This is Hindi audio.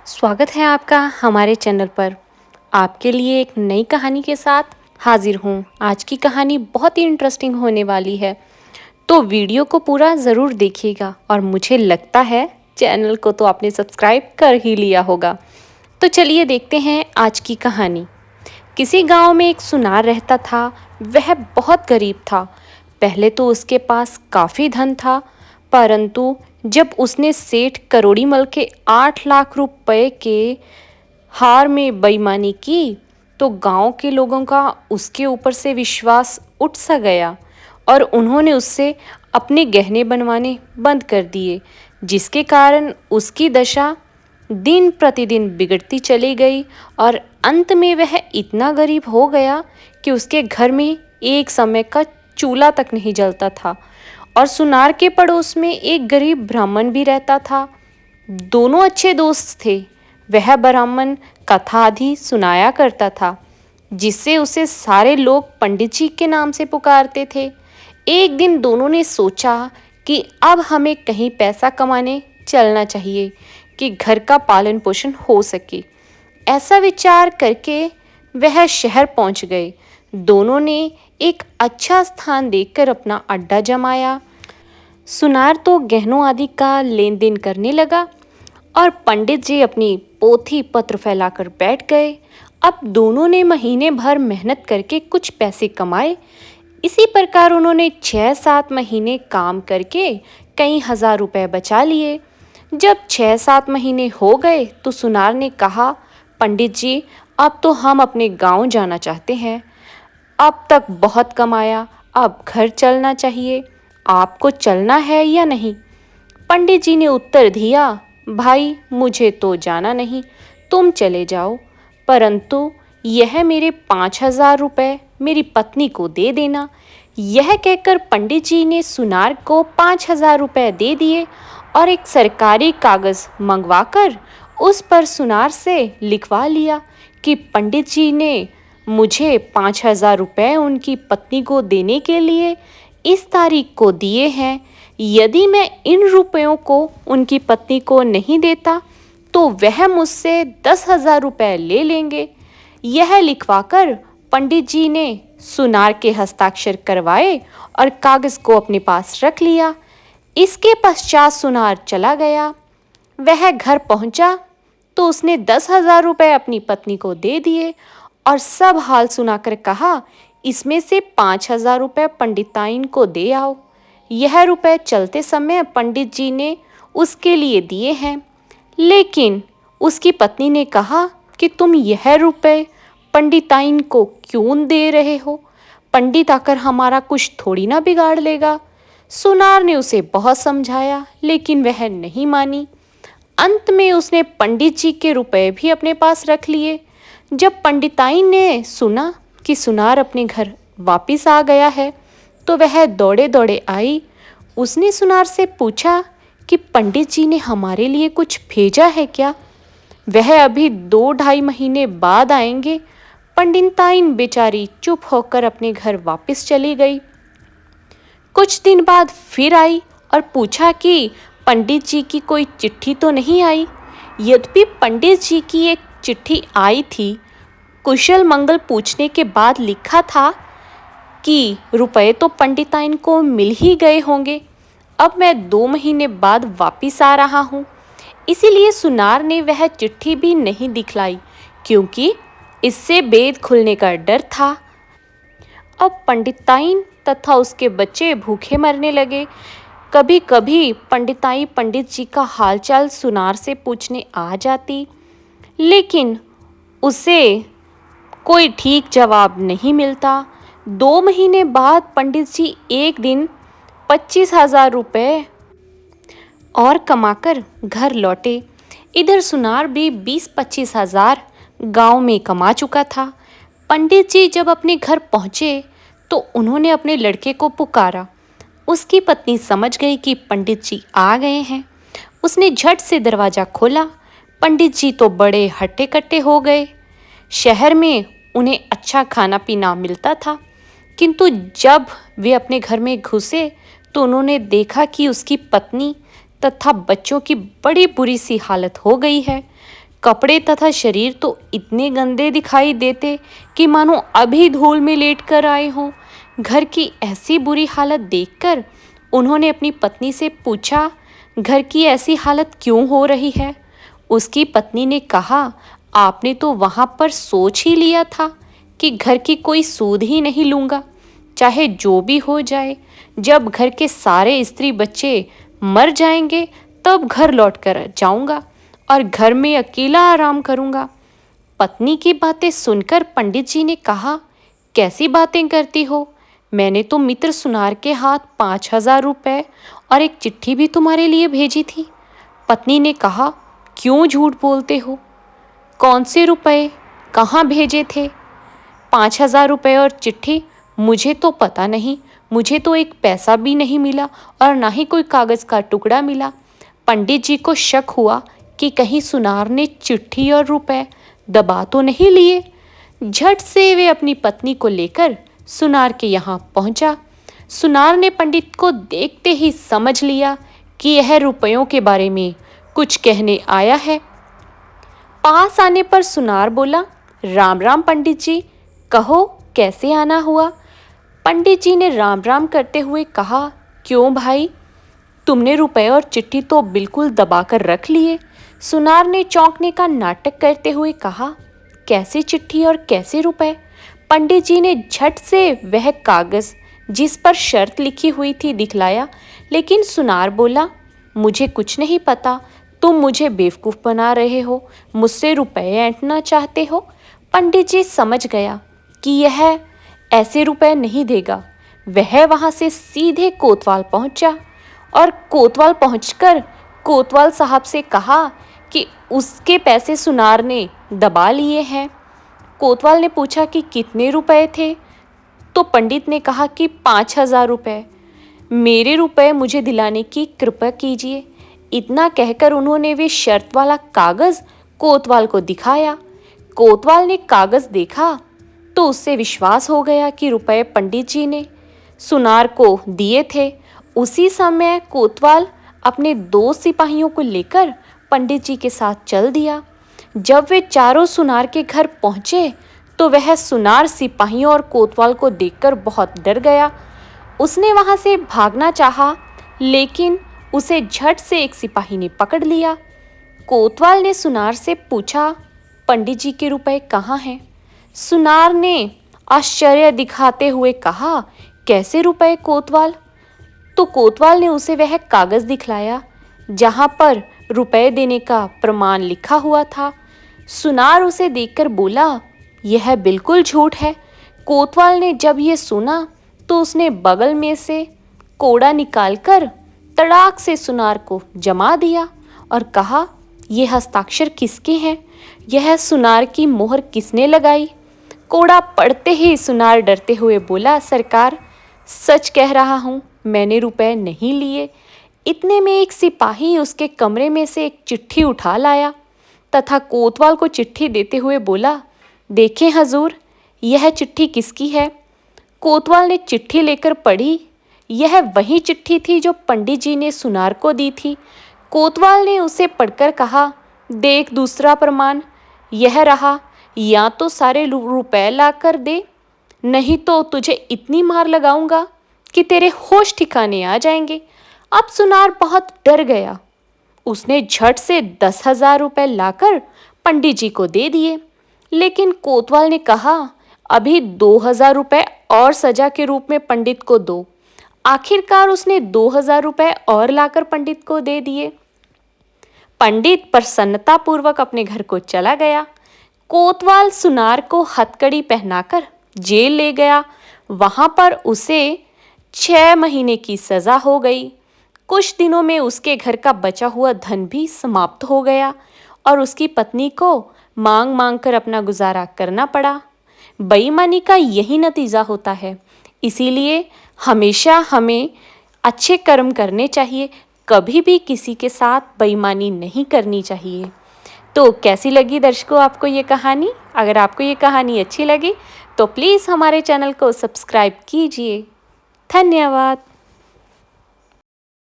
स्वागत है आपका हमारे चैनल पर। आपके लिए एक नई कहानी के साथ हाजिर हूँ। आज की कहानी बहुत ही इंटरेस्टिंग होने वाली है, तो वीडियो को पूरा ज़रूर देखिएगा। और मुझे लगता है चैनल को तो आपने सब्सक्राइब कर ही लिया होगा। तो चलिए देखते हैं आज की कहानी। किसी गांव में एक सुनार रहता था। वह बहुत गरीब था। पहले तो उसके पास काफ़ी धन था, परंतु जब उसने सेठ करोड़ीमल के 8 लाख रुपए के हार में बेईमानी की, तो गांव के लोगों का उसके ऊपर से विश्वास उठ सा गया और उन्होंने उससे अपने गहने बनवाने बंद कर दिए, जिसके कारण उसकी दशा दिन प्रतिदिन बिगड़ती चली गई और अंत में वह इतना गरीब हो गया कि उसके घर में एक समय का चूल्हा तक नहीं जलता था। और सुनार के पड़ोस में एक गरीब ब्राह्मण भी रहता था। दोनों अच्छे दोस्त थे। वह ब्राह्मण कथा आदि सुनाया करता था, जिससे उसे सारे लोग पंडित जी के नाम से पुकारते थे। एक दिन दोनों ने सोचा कि अब हमें कहीं पैसा कमाने चलना चाहिए कि घर का पालन पोषण हो सके। ऐसा विचार करके वह शहर पहुंच गए। दोनों ने एक अच्छा स्थान देखकर अपना अड्डा जमाया। सुनार तो गहनों आदि का लेन देन करने लगा और पंडित जी अपनी पोथी पत्र फैलाकर बैठ गए। अब दोनों ने महीने भर मेहनत करके कुछ पैसे कमाए। इसी प्रकार उन्होंने 6-7 महीने काम करके कई हजार रुपए बचा लिए। जब 6-7 महीने हो गए तो सुनार ने कहा, पंडित जी, अब तो हम अपने गांव जाना चाहते हैं। अब तक बहुत कमाया, अब घर चलना चाहिए। आपको चलना है या नहीं? पंडित जी ने उत्तर दिया, भाई, मुझे तो जाना नहीं, तुम चले जाओ, परंतु यह मेरे 5,000 रुपये मेरी पत्नी को दे देना। यह कहकर पंडित जी ने सुनार को 5,000 रुपये दे दिए और एक सरकारी कागज मंगवाकर उस पर सुनार से लिखवा लिया कि पंडित जी ने मुझे 5,000 रुपये उनकी पत्नी को देने के लिए इस तारीख को दिए हैं। यदि मैं इन रुपयों को उनकी पत्नी को नहीं देता तो वह मुझसे 10,000 रुपये ले लेंगे। यह लिखवाकर पंडित जी ने सुनार के हस्ताक्षर करवाए और कागज को अपने पास रख लिया। इसके पश्चात सुनार चला गया। वह घर पहुंचा तो उसने 10,000 रुपये अपनी पत्नी को दे दिए और सब हाल सुनाकर कहा, इसमें से 5,000 रुपये पंडिताइन को दे आओ। यह रुपए चलते समय पंडित जी ने उसके लिए दिए हैं। लेकिन उसकी पत्नी ने कहा कि तुम यह रुपए पंडिताइन को क्यों दे रहे हो? पंडित आकर हमारा कुछ थोड़ी ना बिगाड़ लेगा। सुनार ने उसे बहुत समझाया, लेकिन वह नहीं मानी। अंत में उसने पंडित जी के रुपए भी अपने पास रख लिए। जब पंडिताइन ने सुना कि सुनार अपने घर वापिस आ गया है, तो वह दौड़े दौड़े आई। उसने सुनार से पूछा कि पंडित जी ने हमारे लिए कुछ भेजा है क्या? वह अभी 2-2.5 महीने बाद आएंगे। पंडिताइन बेचारी चुप होकर अपने घर वापस चली गई। कुछ दिन बाद फिर आई और पूछा कि पंडित जी की कोई चिट्ठी तो नहीं आई। यद्यपि पंडित जी की एक चिट्ठी आई थी। कुशल मंगल पूछने के बाद लिखा था कि रुपए तो पंडिताइन को मिल ही गए होंगे। अब मैं 2 महीने बाद वापिस आ रहा हूँ। इसीलिए सुनार ने वह चिट्ठी भी नहीं दिखलाई, क्योंकि इससे भेद खुलने का डर था। अब पंडिताइन तथा उसके बच्चे भूखे मरने लगे। कभी कभी पंडिताई पंडित जी का हालचाल सुनार से पूछने आ जाती, लेकिन उसे कोई ठीक जवाब नहीं मिलता। 2 महीने बाद पंडित जी एक दिन 25,000 रुपये और कमाकर घर लौटे। इधर सुनार भी 20-25 हजार गांव में कमा चुका था। पंडित जी जब अपने घर पहुंचे तो उन्होंने अपने लड़के को पुकारा। उसकी पत्नी समझ गई कि पंडित जी आ गए हैं। उसने झट से दरवाज़ा खोला। पंडित जी तो बड़े हट्टे कट्टे हो गए। शहर में उन्हें अच्छा खाना पीना मिलता था, किंतु जब वे अपने घर में घुसे तो उन्होंने देखा कि उसकी पत्नी तथा बच्चों की बड़ी बुरी सी हालत हो गई है। कपड़े तथा शरीर तो इतने गंदे दिखाई देते कि मानो अभी धूल में लेट कर आए हों। घर की ऐसी बुरी हालत देखकर उन्होंने अपनी पत्नी से पूछा, घर की ऐसी हालत क्यों हो रही है? उसकी पत्नी ने कहा, आपने तो वहां पर सोच ही लिया था कि घर की कोई सूध ही नहीं लूंगा, चाहे जो भी हो जाए। जब घर के सारे स्त्री बच्चे मर जाएंगे तब घर लौट कर जाऊंगा और घर में अकेला आराम करूंगा। पत्नी की बातें सुनकर पंडित जी ने कहा, कैसी बातें करती हो? मैंने तो मित्र सुनार के हाथ 5,000 रुपए और एक चिट्ठी भी तुम्हारे लिए भेजी थी। पत्नी ने कहा, क्यों झूठ बोलते हो? कौन से रुपए? कहाँ भेजे थे? 5,000 रुपए और चिट्ठी? मुझे तो पता नहीं। मुझे तो एक पैसा भी नहीं मिला और ना ही कोई कागज़ का टुकड़ा मिला। पंडित जी को शक हुआ कि कहीं सुनार ने चिट्ठी और रुपए दबा तो नहीं लिए। झट से वे अपनी पत्नी को लेकर सुनार के यहाँ पहुंचा। सुनार ने पंडित को देखते ही समझ लिया कि यह रुपयों के बारे में कुछ कहने आया है। पास आने पर सुनार बोला, राम राम पंडित जी, कहो कैसे आना हुआ? पंडित जी ने राम राम करते हुए कहा, क्यों भाई, तुमने रुपए और चिट्ठी तो बिल्कुल दबाकर रख लिए। सुनार ने चौंकने का नाटक करते हुए कहा, कैसे चिट्ठी और कैसे रुपए? पंडित जी ने झट से वह कागज जिस पर शर्त लिखी हुई थी दिखलाया, लेकिन सुनार बोला, मुझे कुछ नहीं पता, तुम मुझे बेवकूफ़ बना रहे हो, मुझसे रुपए ऐंठना चाहते हो। पंडित जी समझ गया कि यह ऐसे रुपए नहीं देगा। वह वहाँ से सीधे कोतवाल पहुँचा और कोतवाल पहुंचकर कोतवाल साहब से कहा कि उसके पैसे सुनार ने दबा लिए हैं। कोतवाल ने पूछा कि कितने रुपए थे? तो पंडित ने कहा कि 5,000 रुपए। मेरे रुपए मुझे दिलाने की कृपा कीजिए। इतना कहकर उन्होंने वे शर्त वाला कागज़ कोतवाल को दिखाया। कोतवाल ने कागज़ देखा तो उससे विश्वास हो गया कि रुपए पंडित जी ने सुनार को दिए थे। उसी समय कोतवाल अपने 2 सिपाहियों को लेकर पंडित जी के साथ चल दिया। जब वे चारों सुनार के घर पहुंचे तो वह सुनार सिपाहियों और कोतवाल को देखकर बहुत डर गया। उसने वहां से भागना चाहा, लेकिन उसे झट से एक सिपाही ने पकड़ लिया। कोतवाल ने सुनार से पूछा, पंडित जी के रुपए कहाँ हैं? सुनार ने आश्चर्य दिखाते हुए कहा, कैसे रुपए कोतवाल? तो कोतवाल ने उसे वह कागज़ दिखलाया जहां पर रुपए देने का प्रमाण लिखा हुआ था। सुनार उसे देखकर बोला, यह बिल्कुल झूठ है। कोतवाल ने जब ये सुना तो उसने बगल में से कोड़ा निकालकर तड़ाक से सुनार को जमा दिया और कहा, यह हस्ताक्षर किसके हैं? यह सुनार की मोहर किसने लगाई? कोड़ा पढ़ते ही सुनार डरते हुए बोला, सरकार, सच कह रहा हूँ, मैंने रुपए नहीं लिए। इतने में एक सिपाही उसके कमरे में से एक चिट्ठी उठा लाया तथा कोतवाल को चिट्ठी देते हुए बोला, देखें हजूर, यह चिट्ठी किसकी है? कोतवाल ने चिट्ठी लेकर पढ़ी। यह वही चिट्ठी थी जो पंडित जी ने सुनार को दी थी। कोतवाल ने उसे पढ़कर कहा, देख दूसरा प्रमाण, यह रहा, या तो सारे रुपए ला कर दे, नहीं तो तुझे इतनी मार लगाऊंगा कि तेरे होश ठिकाने आ जाएंगे। अब सुनार बहुत डर गया। उसने झट से 10,000 रुपए लाकर पंडित जी को दे दिए, लेकिन कोतवाल ने कहा, अभी 2,000 रुपए और सजा के रूप में पंडित को दो। आखिरकार उसने 2,000 रुपए और लाकर पंडित को दे दिए। पंडित प्रसन्नतापूर्वक अपने घर को चला गया। कोतवाल सुनार को हथकड़ी पहनाकर जेल ले गया। वहां पर उसे 6 महीने की सजा हो गई। कुछ दिनों में उसके घर का बचा हुआ धन भी समाप्त हो गया और उसकी पत्नी को मांग मांग कर अपना गुजारा करना पड़ा। बेईमानी का यही नतीजा होता है। इसीलिए हमेशा हमें अच्छे कर्म करने चाहिए, कभी भी किसी के साथ बेईमानी नहीं करनी चाहिए। तो कैसी लगी दर्शकों आपको ये कहानी? अगर आपको ये कहानी अच्छी लगी तो प्लीज़ हमारे चैनल को सब्सक्राइब कीजिए। धन्यवाद।